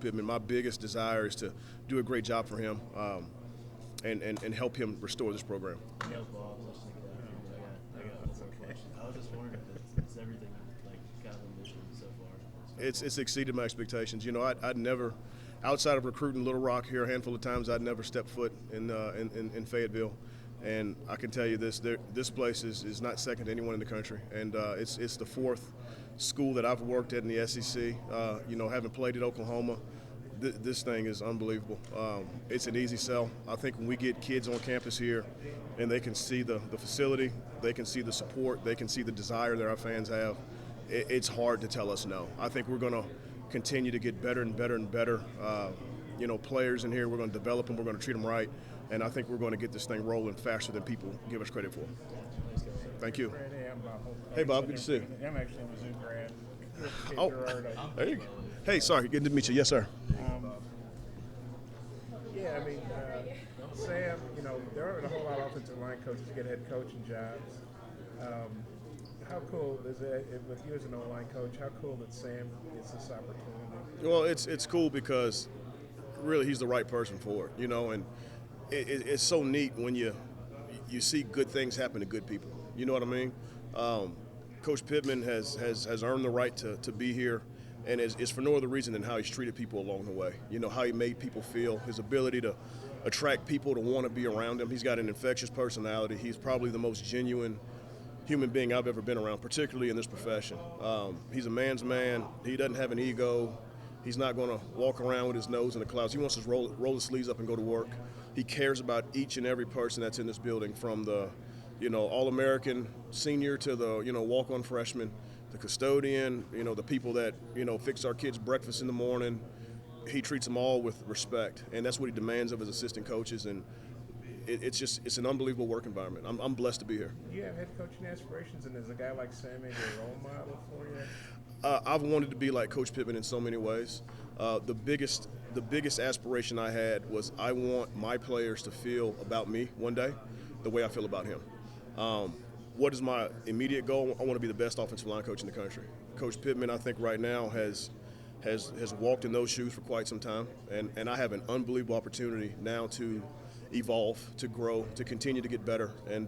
Pittman. My biggest desire is to do a great job for him and help him restore this program. No, Bob, listening to that, I got one more question. I was just wondering if it's everything like kind of envisioned so far. It's exceeded my expectations. You know, I'd never, outside of recruiting Little Rock here a handful of times, I'd never stepped foot in Fayetteville. And I can tell you this place is not second to anyone in the country. And it's the fourth school that I've worked at in the SEC. You know, having played at Oklahoma, this thing is unbelievable. It's an easy sell. I think when we get kids on campus here and they can see the facility, they can see the support, they can see the desire that our fans have, it's hard to tell us no. I think we're going to continue to get better and better and better. You know, players in here, we're going to develop them, we're going to treat them right, and I think we're going to get this thing rolling faster than people give us credit for. Thank you. Hey, Bob, good to see you. I'm actually a Mizzou grad. Oh, there you go. Hey, sorry, good to meet you. Yes, sir. Yeah, I mean, Sam, you know, there aren't a whole lot of offensive line coaches get head coaching jobs. How cool is it, with you as an O-line coach, how cool that Sam gets this opportunity? Well, it's cool because really he's the right person for it, you know, and it's so neat when you see good things happen to good people. You know what I mean? Coach Pittman has earned the right to be here, and it's for no other reason than how he's treated people along the way. You know, how he made people feel, his ability to attract people to want to be around him. He's got an infectious personality. He's probably the most genuine human being I've ever been around, particularly in this profession. He's a man's man. He doesn't have an ego. He's not going to walk around with his nose in the clouds. He wants to roll his sleeves up and go to work. He cares about each and every person that's in this building, from the, you know, All-American senior to the, you know, walk-on freshman, the custodian, you know, the people that, you know, fix our kids breakfast in the morning. He treats them all with respect, and that's what he demands of his assistant coaches. And it's an unbelievable work environment. I'm blessed to be here. Do you have head coaching aspirations, and is a guy like Sam maybe a role model for you? I've wanted to be like Coach Pittman in so many ways. The biggest aspiration I had was I want my players to feel about me one day the way I feel about him. What is my immediate goal? I want to be the best offensive line coach in the country. Coach Pittman, I think right now has walked in those shoes for quite some time, and I have an unbelievable opportunity now to evolve, to grow, to continue to get better. And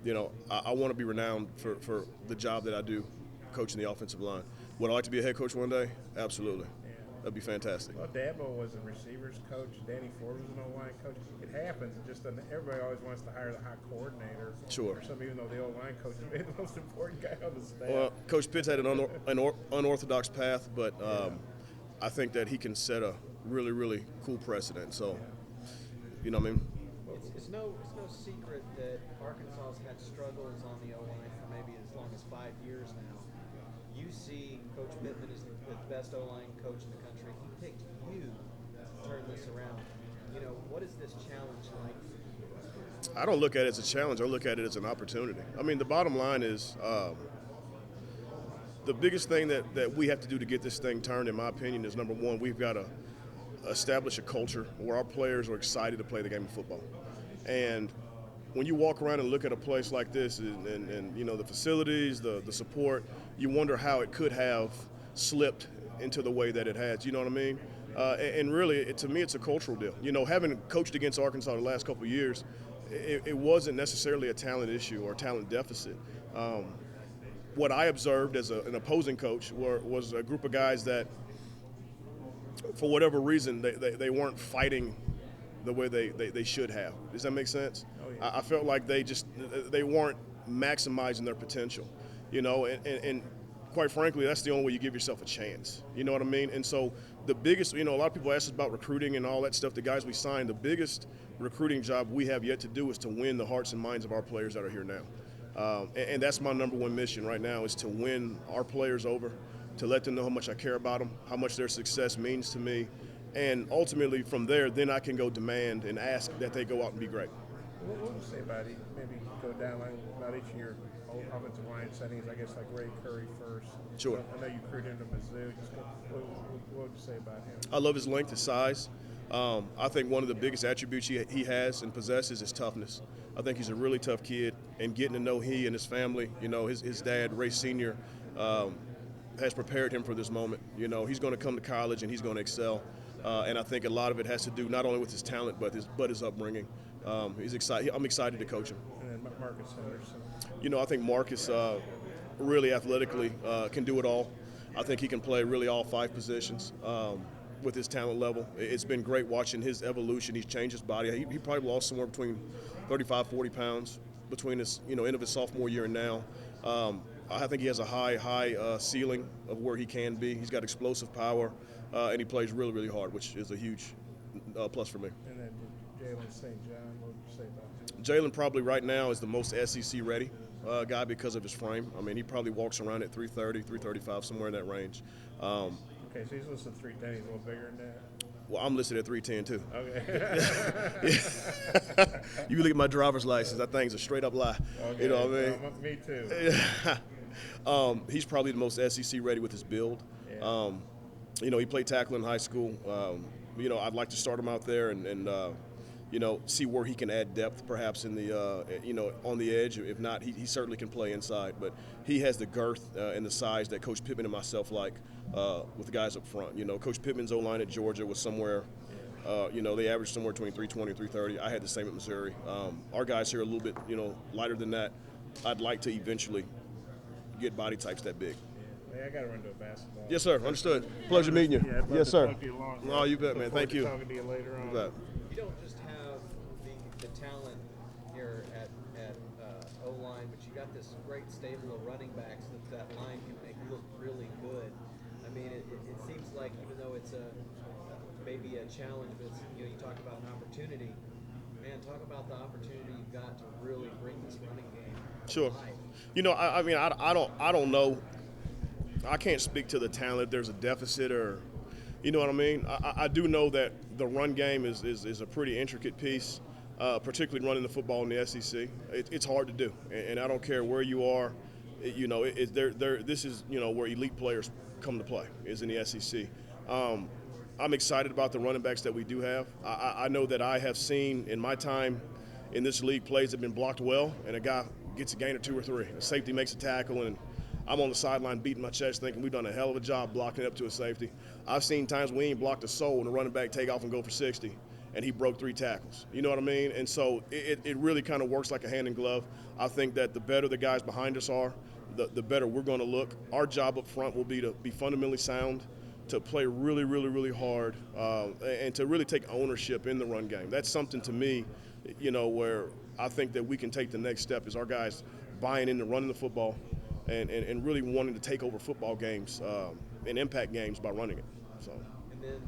you know, I want to be renowned for the job that I do coaching the offensive line. Would I like to be a head coach one day? Absolutely. That'd be fantastic. Well, Dabo was a receivers coach. Danny Ford was an O-line coach. It happens. It just doesn't. Everybody always wants to hire the high coordinator. Sure. Or some, even though the O-line coach is maybe the most important guy on the staff. Well, Coach Pitts had an unorthodox path, but I think that he can set a really, really cool precedent. So, you know what I mean? It's no secret that Arkansas's had struggles on the O-line for maybe as long as 5 years now. You see Coach Pittman as the best O-line coach in the country. He picked you to turn this around. You know, what is this challenge like for you? I don't look at it as a challenge. I look at it as an opportunity. I mean, the bottom line is the biggest thing that we have to do to get this thing turned, in my opinion, is number one, we've got to establish a culture where our players are excited to play the game of football. And when you walk around and look at a place like this and you know, the facilities, the support, you wonder how it could have slipped into the way that it has. You know what I mean? And really, to me, it's a cultural deal. You know, having coached against Arkansas the last couple of years, it wasn't necessarily a talent issue or a talent deficit. What I observed as an opposing coach was a group of guys that, for whatever reason, they weren't fighting the way they should have. Does that make sense? Oh, yeah. I felt like they weren't maximizing their potential, you know, and quite frankly, that's the only way you give yourself a chance. You know what I mean? And so the biggest, you know, a lot of people ask us about recruiting and all that stuff, the guys we signed, the biggest recruiting job we have yet to do is to win the hearts and minds of our players that are here now. And that's my number one mission right now, is to win our players over, to let them know how much I care about them, how much their success means to me. And ultimately, from there, then I can go demand and ask that they go out and be great. What would you say about it? Maybe go down like about each of your offensive line settings, I guess, like Ray Curry first. Sure. I know you recruited him to Mizzou. What would you say about him? I love his length, his size. I think one of the biggest attributes he has and possesses is toughness. I think he's a really tough kid, and getting to know he and his family, you know, his dad, Ray Sr., has prepared him for this moment. You know, he's going to come to college and he's going to excel. And I think a lot of it has to do not only with his talent but his upbringing. He's excited. I'm excited to coach him. And then Marcus Henderson. You know, I think Marcus really athletically can do it all. I think he can play really all 5 positions with his talent level. It's been great watching his evolution. He's changed his body. He probably lost somewhere between 35, 40 pounds between his end of his sophomore year and now. I think he has a high ceiling of where he can be. He's got explosive power, and he plays really, really hard, which is a huge plus for me. And then Jalen St. John, what would you say about him? Jalen probably right now is the most SEC ready guy because of his frame. I mean, he probably walks around at 330, 335, somewhere in that range. Okay, so he's listed 310. He's a little bigger than that. Well, I'm listed at 310 too. Okay. You look at my driver's license, that thing's a straight up lie. Okay. You know what I mean? Me too. He's probably the most SEC ready with his build. Yeah. He played tackle in high school. I'd like to start him out there and see where he can add depth, perhaps in the on the edge. If not, he certainly can play inside. But he has the girth and the size that Coach Pittman and myself like with the guys up front. You know, Coach Pittman's O-line at Georgia was somewhere. They averaged somewhere between 320 and 330. I had the same at Missouri. Our guys here are a little bit lighter than that. I'd like to eventually get body types that big. Hey, I got to run to a basketball. Yes, sir. Understood. Pleasure meeting you. Yeah, I'd love Yes, to sir. talk to you along. Oh, you bet, man. Look forward Thank to you. Talking to you later on. You bet. You don't just have the talent here at O-line, but you got this great stable of running backs that line can make look really good. I mean, it seems like even though it's maybe a challenge, but you talk about an opportunity. Man, talk about the opportunity you've got to really bring this running game to Sure. life. I don't know. I can't speak to the talent. There's a deficit, or, you know what I mean. I do know that the run game is a pretty intricate piece, particularly running the football in the SEC. It's hard to do, and I don't care where you are. This is where elite players come to play, is in the SEC. I'm excited about the running backs that we do have. I know that I have seen in my time in this league plays that have been blocked well, and a guy gets a gain of 2 or 3. A safety makes a tackle, and I'm on the sideline beating my chest thinking we've done a hell of a job blocking it up to a safety. I've seen times we ain't blocked a soul and the running back take off and go for 60, and he broke 3 tackles. You know what I mean? And so it really kind of works like a hand in glove. I think that the better the guys behind us are, the better we're going to look. Our job up front will be to be fundamentally sound, to play really, really, really hard, and to really take ownership in the run game. That's something to me, where I think that we can take the next step is our guys buying into running the football and really wanting to take over football games and impact games by running it. So. And then,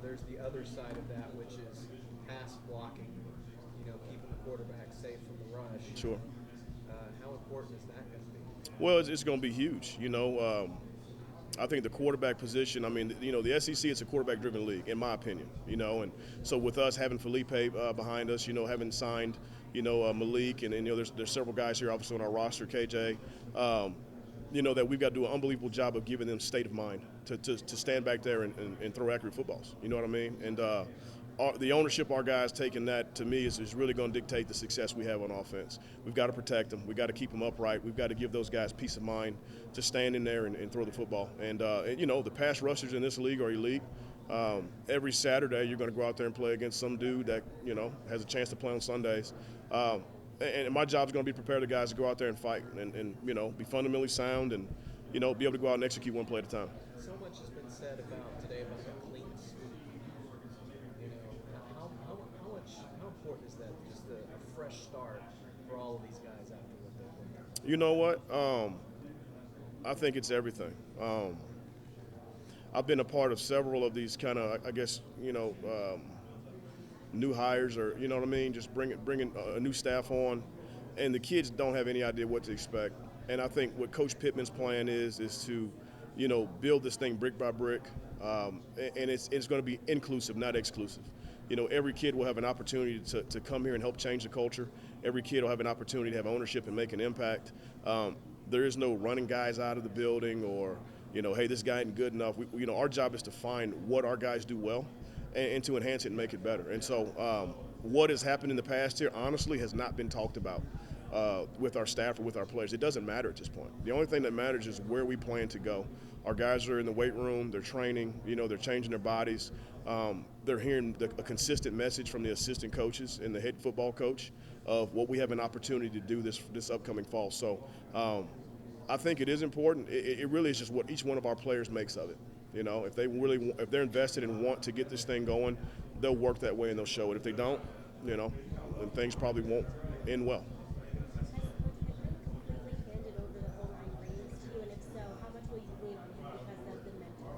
there's the other side of that, which is pass blocking, keeping the quarterback safe from the rush. Sure. How important is that going to be? Well, it's going to be huge. I think the quarterback position, the SEC, it's a quarterback-driven league, in my opinion, and so with us having Felipe behind us, having signed, Malik, and there's several guys here obviously on our roster, KJ, that we've got to do an unbelievable job of giving them state of mind to stand back there and throw accurate footballs, you know what I mean? And the ownership our guys taking that, to me, is really going to dictate the success we have on offense. We've got to protect them. We've got to keep them upright. We've got to give those guys peace of mind to stand in there and throw the football. And the pass rushers in this league are elite. Every Saturday you're going to go out there and play against some dude that, has a chance to play on Sundays. And my job is going to be prepare the guys to go out there and fight and be fundamentally sound and, be able to go out and execute one play at a time. So much has been said today about a clean sweep. How important is that? Just a fresh start for all of these guys after what they've done. You know what? I think it's everything. I've been a part of several of these kind of, new hires, or you know what I mean, just bringing a new staff on, and the kids don't have any idea what to expect. And I think what Coach Pittman's plan is to, build this thing brick by brick, and it's going to be inclusive, not exclusive. Every kid will have an opportunity to come here and help change the culture. Every kid will have an opportunity to have ownership and make an impact. There is no running guys out of the building or, hey, this guy isn't good enough. Our job is to find what our guys do well and to enhance it and make it better. And so what has happened in the past here, honestly, has not been talked about with our staff or with our players. It doesn't matter at this point. The only thing that matters is where we plan to go, Our guys are in the weight room. They're training. They're changing their bodies. They're hearing a consistent message from the assistant coaches and the head football coach of what we have an opportunity to do this upcoming fall. So I think it is important. It really is just what each one of our players makes of it. If they're invested and want to get this thing going, they'll work that way and they'll show it. If they don't, then things probably won't end well. Handed over the O-line reins to you, and if so, how much will you lean on him because of the mental,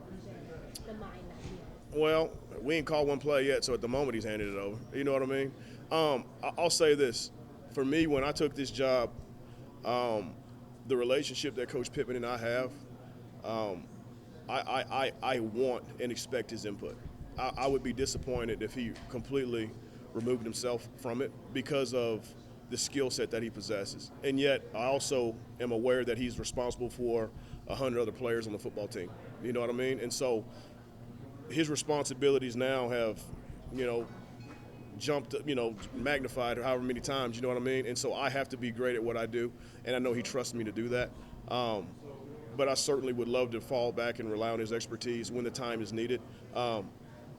the mind that he has? Well, we ain't called one play yet, so at the moment he's handed it over. You know what I mean? I'll say this. For me, when I took this job, the relationship that Coach Pittman and I have, I want and expect his input. I would be disappointed if he completely removed himself from it because of the skill set that he possesses. And yet, I also am aware that he's responsible for 100 other players on the football team. You know what I mean? And so his responsibilities now have, jumped, magnified however many times, you know what I mean? And so I have to be great at what I do, and I know he trusts me to do that. But I certainly would love to fall back and rely on his expertise when the time is needed.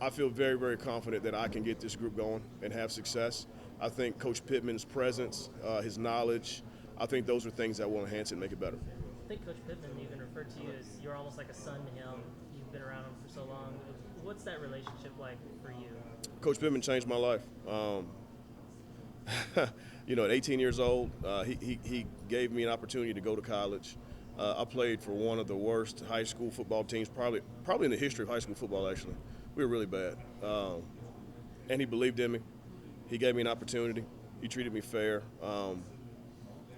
I feel very, very confident that I can get this group going and have success. I think Coach Pittman's presence, his knowledge, I think those are things that will enhance it and make it better. I think Coach Pittman even referred to you as you're almost like a son to him. You've been around him for so long. What's that relationship like for you? Coach Pittman changed my life. At 18 years old, he gave me an opportunity to go to college. I played for one of the worst high school football teams, probably in the history of high school football, actually. We were really bad. And he believed in me. He gave me an opportunity. He treated me fair.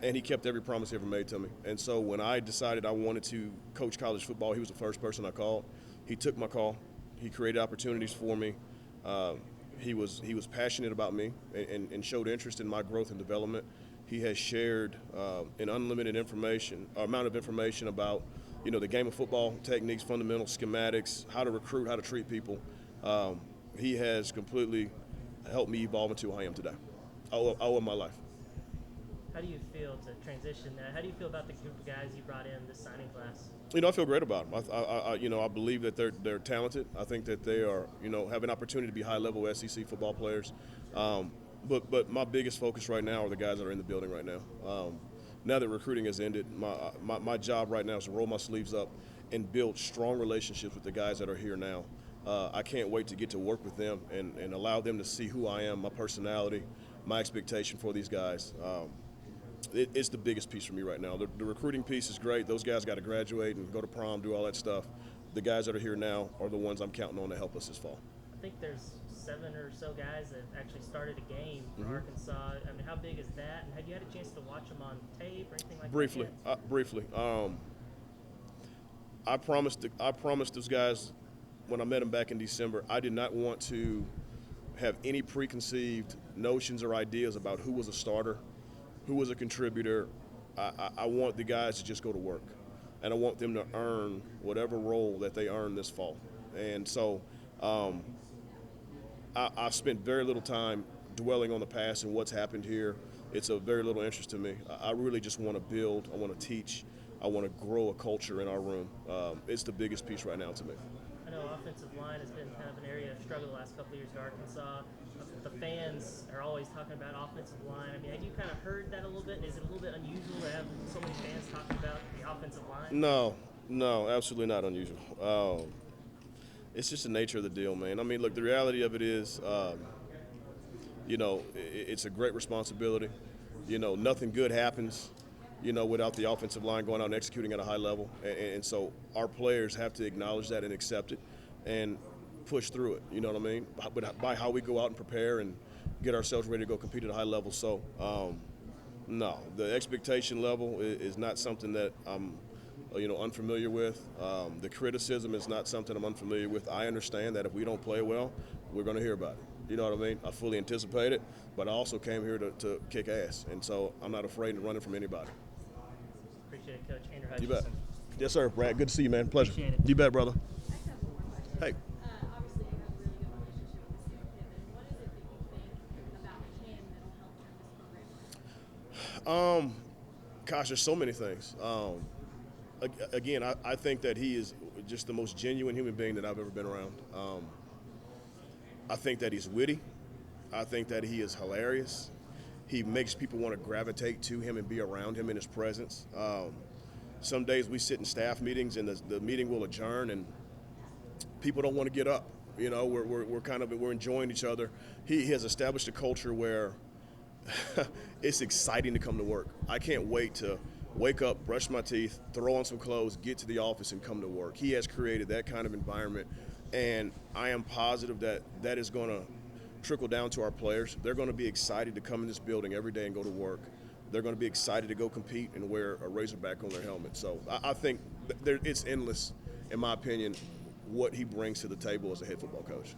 And he kept every promise he ever made to me. And so when I decided I wanted to coach college football, he was the first person I called. He took my call. He created opportunities for me. He was passionate about me and showed interest in my growth and development. He has shared an unlimited amount of information about, the game of football, techniques, fundamentals, schematics, how to recruit, how to treat people. He has completely helped me evolve into who I am today. I owe him my life. How do you feel to transition that? How do you feel about the group of guys you brought in this signing class? I feel great about them. I believe that they're talented. I think that they are, have an opportunity to be high-level SEC football players. But my biggest focus right now are the guys that are in the building right now. Now that recruiting has ended, my job right now is to roll my sleeves up and build strong relationships with the guys that are here now. I can't wait to get to work with them and allow them to see who I am, my personality, my expectation for these guys. It's the biggest piece for me right now. The recruiting piece is great. Those guys got to graduate and go to prom, do all that stuff. The guys that are here now are the ones I'm counting on to help us this fall. I think there's 7 or so guys that actually started a game for Arkansas. I mean, how big is that? And have you had a chance to watch them on tape or anything like that? Briefly. I promised those guys when I met them back in December, I did not want to have any preconceived notions or ideas about who was a starter, who was a contributor. I want the guys to just go to work, and I want them to earn whatever role that they earn this fall. And so I've spent very little time dwelling on the past and what's happened here. It's of very little interest to me. I really just want to build, I want to teach, I want to grow a culture in our room. It's the biggest piece right now to me. I know offensive line has been kind of an area of struggle the last couple of years at Arkansas. The fans are always talking about offensive line. I mean, have you kind of heard that a little bit? Is it a little bit unusual to have so many fans talking about the offensive line? No, absolutely not unusual. It's just the nature of the deal, man. I mean, look, the reality of it is, it's a great responsibility. Nothing good happens, without the offensive line going out and executing at a high level. And so our players have to acknowledge that and accept it and push through it, you know what I mean? But by how we go out and prepare and get ourselves ready to go compete at a high level. So, no, the expectation level is not something that I'm unfamiliar with. The criticism is not something I'm unfamiliar with. I understand that if we don't play well, we're going to hear about it. You know what I mean? I fully anticipate it, but I also came here to kick ass, and so I'm not afraid of running from anybody. Appreciate it, Coach. Andrew You bet. Hutchinson. Yes, sir, Brad. Good to see you, man. Pleasure. Appreciate it. You bet, brother. I just have one more question. Hey. Obviously, you have a really good relationship with Mr. Pittman. What is it that you think about him that'll help turn this program around? Gosh, there's so many things. Again, I think that he is just the most genuine human being that I've ever been around. I think that he's witty. I think that he is hilarious. He makes people want to gravitate to him and be around him in his presence. Some days we sit in staff meetings and the meeting will adjourn and people don't want to get up. You know, we're enjoying each other. He has established a culture where it's exciting to come to work. I can't wait to wake up, brush my teeth, throw on some clothes, get to the office, and come to work. He has created that kind of environment, and I am positive that that is going to trickle down to our players. They're going to be excited to come in this building every day and go to work. They're going to be excited to go compete and wear a Razorback on their helmet. So I think it's endless, in my opinion, what he brings to the table as a head football coach.